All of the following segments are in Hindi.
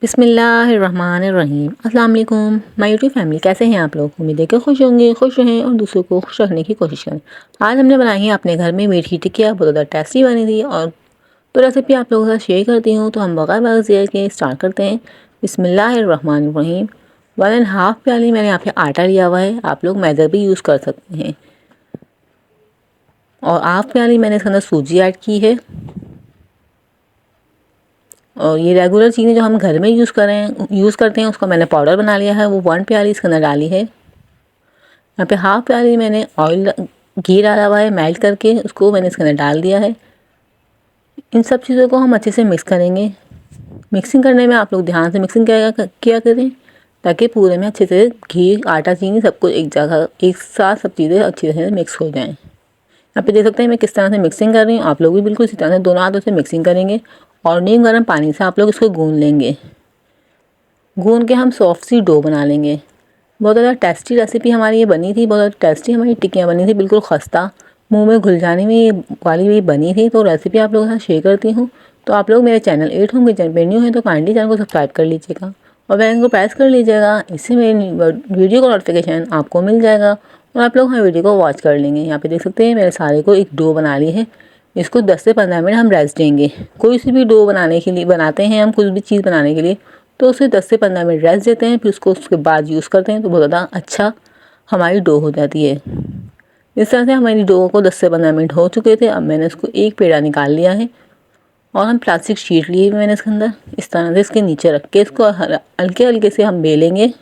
बिस्मिल्लाहिर्रहमानिर्रहीम। अस्सलाम वालेकुम माय यूट्यूब फैमिली, कैसे हैं आप लोग? उम्मीद है कि खुश होंगे, खुश रहें और दूसरों को खुश रखने की कोशिश करें। आज हमने बनाई है अपने घर में मीठी टिक्कियाँ, बहुत ज़्यादा टेस्टी बनी थी और तो रेसिपी आप लोगों के साथ शेयर करती हूँ। तो हम बगैर वक्त ज़ाया के स्टार्ट करते हैं। बिस्मिल्लाहिर्रहमानिर्रहीम। 1.5 प्याली मैंने यहाँ पे आटा लिया हुआ है, आप लोग मैदा भी यूज़ कर सकते हैं। और 1/2 प्याली मैंने इसके अंदर सूजी ऐड की है। और ये रेगुलर चीज़ें जो हम घर में यूज़ करते हैं उसका मैंने पाउडर बना लिया है, वो 1 प्याली इसके अंदर डाली है। यहाँ पे 1/2 प्याली मैंने घी डाला हुआ है, मेल्ट करके उसको मैंने इसके अंदर डाल दिया है। इन सब चीज़ों को हम अच्छे से मिक्स करेंगे। मिक्सिंग करने में आप लोग ध्यान से मिक्सिंग किया करें ताकि पूरे में अच्छे से घी, आटा, चीनी सबको एक जगह एक साथ सब चीज़ें अच्छी तरह से मिक्स हो जाएँ। यहाँ पे देख सकते हैं मैं किस तरह से मिक्सिंग कर रही हूँ। आप लोग भी बिल्कुल इसी तरह से दोनों हाथों से मिक्सिंग करेंगे और नीम गर्म पानी से आप लोग इसको गूंद लेंगे। गूंद के हम सॉफ्ट सी डो बना लेंगे। बहुत ज़्यादा टेस्टी रेसिपी हमारी ये बनी थी, बहुत ज़्यादा टेस्टी हमारी टिक्कियाँ बनी थी, बिल्कुल खस्ता मुंह में घुल जाने में ये वाली भी बनी थी। तो रेसिपी आप लोगों के साथ शेयर करती हूँ। तो आप लोग मेरे चैनल 8 होम किचन पे न्यू है तो काइंडली चैनल को सब्सक्राइब कर लीजिएगा और बेल को प्रेस कर लीजिएगा। इससे मेरी वीडियो का नोटिफिकेशन आपको मिल जाएगा और आप लोग हमारी वीडियो को वॉच कर लेंगे। यहाँ पे देख सकते हैं मेरे सारे को एक डो बना ली है। इसको 10 से 15 मिनट हम रेस्ट देंगे। कोई सी भी डो बनाने के लिए बनाते हैं हम, कुछ भी चीज़ बनाने के लिए तो उसे 10 से 15 मिनट रेस्ट देते हैं, फिर उसको उसके बाद यूज़ करते हैं तो बहुत ज़्यादा अच्छा हमारी डो हो जाती है। इस तरह से हमारी डो को 10 से 15 मिनट हो चुके थे। अब मैंने इसको एक पेड़ा निकाल लिया है और हम प्लास्टिक शीट लिए मैंने इसके अंदर इस तरह से इसके नीचे रख के इसको हल्के हल्के से हम बेलेंगे।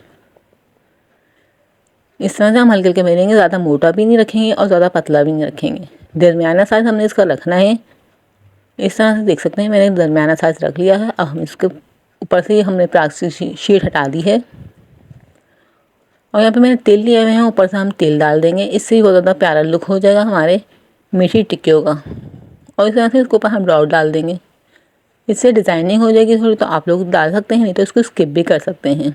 इस तरह से हम हल्के हल्के बेलेंगे, ज़्यादा मोटा भी नहीं रखेंगे और ज़्यादा पतला भी नहीं रखेंगे, दरमियाना साइज़ हमने इसका रखना है। इस तरह से देख सकते हैं मैंने दरमियाना साइज़ रख लिया है। अब हम इसके ऊपर से हमने प्लास्टिक शीट हटा दी है और यहाँ पे मैंने तेल लिए हुए हैं, ऊपर से हम तेल डाल देंगे। इससे ही बहुत ज़्यादा प्यारा लुक हो जाएगा हमारे मीठी टिक्कियों का। और इस तरह से इसके ऊपर हम ब्राउन डाल देंगे, इससे डिज़ाइनिंग हो जाएगी थोड़ी। तो आप लोग डाल सकते हैं, नहीं तो इसको स्किप भी कर सकते हैं।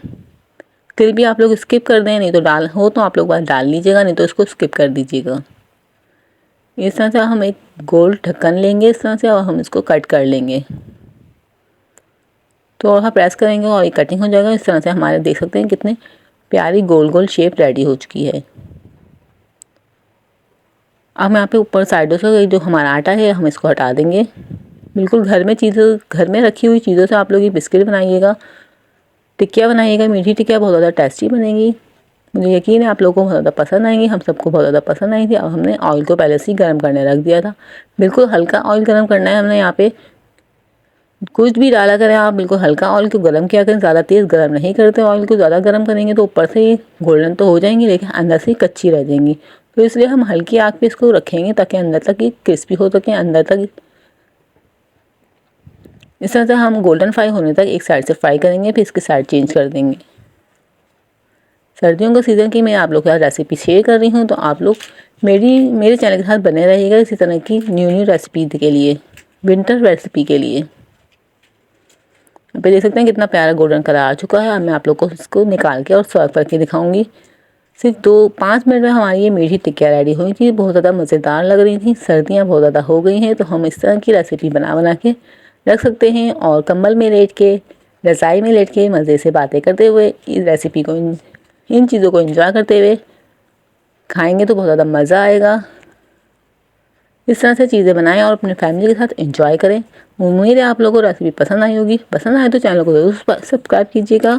तिल भी आप लोग स्किप कर दें, नहीं तो डाल हो तो आप लोग बस डाल लीजिएगा, नहीं तो इसको स्किप कर दीजिएगा। इस तरह से हम एक गोल ढक्कन लेंगे इस तरह से और हम इसको कट कर लेंगे। तो और प्रेस करेंगे और ये कटिंग हो जाएगा। इस तरह से हमारे देख सकते हैं कितने प्यारी गोल गोल शेप रेडी हो चुकी है। अब यहाँ पे ऊपर साइडों से जो हमारा आटा है हम इसको हटा देंगे। बिल्कुल घर में रखी हुई चीज़ों से आप लोग ये बिस्किट बनाइएगा, टिक्कियाँ बनाइएगा। मीठी टिक्कियाँ बहुत ज़्यादा टेस्टी बनेगी, मुझे यकीन है आप लोगों को बहुत ज़्यादा पसंद आएंगी। हम सबको बहुत ज़्यादा पसंद आई थी। अब हमने ऑयल को पहले से ही गर्म करने रख दिया था। बिल्कुल हल्का ऑयल गर्म करना है हमने। यहाँ पे कुछ भी डाला करें आप, बिल्कुल हल्का ऑयल को गर्म किया करें, ज़्यादा तेज़ गर्म नहीं करते। ऑयल को ज़्यादा गर्म करेंगे तो ऊपर से गोल्डन तो हो जाएंगी लेकिन अंदर से कच्ची रह जाएंगी। तो इसलिए हम हल्की आग पे इसको रखेंगे ताकि अंदर तक ये क्रिस्पी हो सके, अंदर तक। इस तरह से हम गोल्डन फ्राई होने तक एक साइड से फ्राई करेंगे, फिर इसकी साइड चेंज कर देंगे। सर्दियों का सीज़न की मैं आप लोग के साथ रेसिपी शेयर कर रही हूँ, तो आप लोग मेरे चैनल के साथ बने रहिएगा इसी तरह की न्यू रेसिपी के लिए, विंटर रेसिपी के लिए। यहाँ पे देख सकते हैं कितना प्यारा गोल्डन कलर आ चुका है। अब मैं आप लोग को इसको निकाल के और सर्व करके दिखाऊंगी। सिर्फ 2-5 मिनट में हमारी ये मीठी टिक्कियाँ रेडी हुई थी, बहुत ज़्यादा मज़ेदार लग रही थी। सर्दियाँ बहुत ज़्यादा हो गई हैं तो हम इस तरह की रेसिपी बना के रख सकते हैं और कंबल में लेट के, रज़ाई में लेट के मज़े से बातें करते हुए इस रेसिपी को, इन चीज़ों को एंजॉय करते हुए खाएंगे तो बहुत ज़्यादा मज़ा आएगा। इस तरह से चीज़ें बनाएं और अपने फैमिली के साथ एंजॉय करें। उम्मीद है आप लोगों को रेसिपी पसंद आई होगी। पसंद आए तो चैनल को ज़रूर सब्सक्राइब कीजिएगा,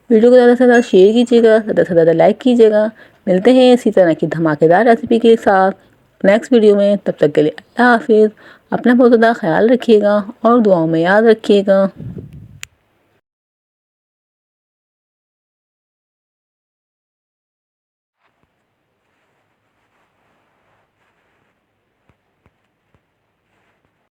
वीडियो को ज़्यादा से ज़्यादा शेयर कीजिएगा, ज़्यादा से ज़्यादा लाइक कीजिएगा। मिलते हैं इसी तरह की धमाकेदार रेसिपी के साथ नेक्स्ट वीडियो में। तब तक के लिए अल्लाह हाफिज़। अपना बहुत ज़्यादा ख्याल रखिएगा और दुआओं में याद रखिएगा।